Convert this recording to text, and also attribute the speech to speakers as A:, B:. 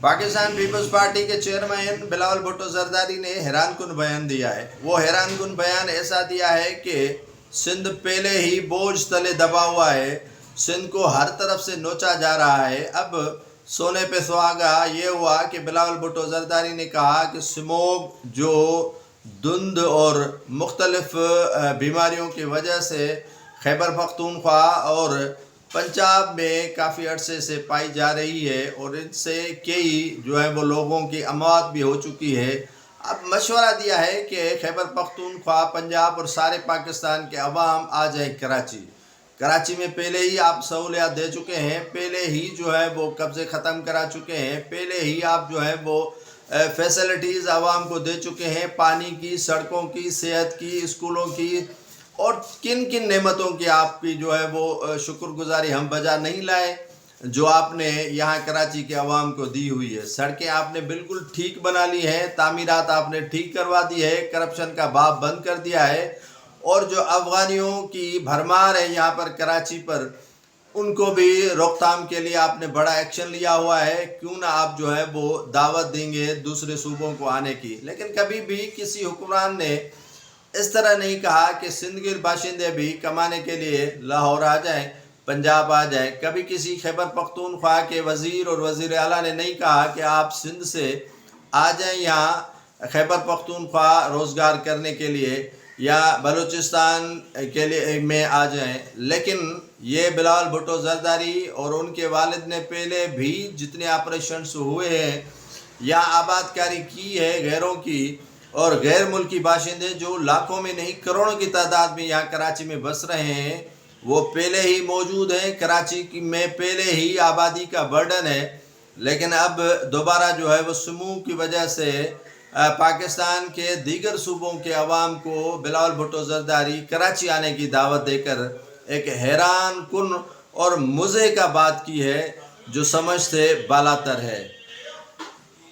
A: Pakistan peoples party के chairman Bilawal Bhutto Zardari ने हैरान कुन बयान दिया है। वो हैरान कुन बयान ऐसा दिया है कि सिंध पहले ही बोझ तले दबा हुआ है, सिंध को हर तरफ से नोचा जा रहा है। अब सोने पे सुहागा ये हुआ कि बिलावल भुट्टो जरदारी ने कहा कि स्मोग जो धुंध और मुख्तलिफ बीमारियों की वजह से खैबर पख्तूनख्वा और पंजाब में काफ़ी अरसे से पाई जा रही है और इनसे कई जो है वो लोगों की अमवात भी हो चुकी है। अब मशवरा दिया है कि खैबर पख्तूनख्वा, पंजाब और सारे पाकिस्तान के अवाम आ जाए कराची में पहले ही आप सहूलियात दे चुके हैं, पहले ही जो है वो कब्ज़े ख़त्म करा चुके हैं, पहले ही आप जो है वो फैसिलिटीज़ आवाम को दे चुके हैं, पानी की, सड़कों की, सेहत की, स्कूलों की, और किन किन नेमतों की आपकी जो है वो शुक्रगुजारी हम बजा नहीं लाए जो आपने यहाँ कराची के अवाम को दी हुई है। सड़कें आपने बिल्कुल ठीक बना ली हैं, तामीरात आपने ठीक करवा दी है, करप्शन का बाब बंद कर दिया है, और जो अफगानियों की भरमार है यहाँ पर कराची पर, उनको भी रोकथाम के लिए आपने बड़ा एक्शन लिया हुआ है। क्यों ना आप जो है वो दावत देंगे दूसरे सूबों को आने की। लेकिन कभी भी किसी हुक्मरान ने इस तरह नहीं कहा कि सिंध के बाशिंदे भी कमाने के लिए लाहौर आ जाएं, पंजाब आ जाएं। कभी किसी खैबर पख्तूनख्वा के वज़ीर और वज़ीर आला ने नहीं कहा कि आप सिंध से आ जाएं यहाँ खैबर पख्तूनख्वा रोज़गार करने के लिए या बलूचिस्तान के लिए में आ जाएं। लेकिन ये बिलावल भुट्टो जरदारी और उनके वालिद ने पहले भी जितने ऑपरेशंस हुए हैं या आबादकारी की है गैरों की, और गैर मुल्की बाशिंदे जो लाखों में नहीं करोड़ों की तादाद में यहाँ कराची में बस रहे हैं, वो पहले ही मौजूद हैं। कराची में पहले ही आबादी का बर्डन है। लेकिन अब दोबारा जो है वो समूह की वजह से पाकिस्तान के दीगर सूबों के अवाम को बिलावल भुट्टो जरदारी कराची आने की दावत देकर एक हैरान कुन और मज़े का बात की है जो समझ से बालातर है।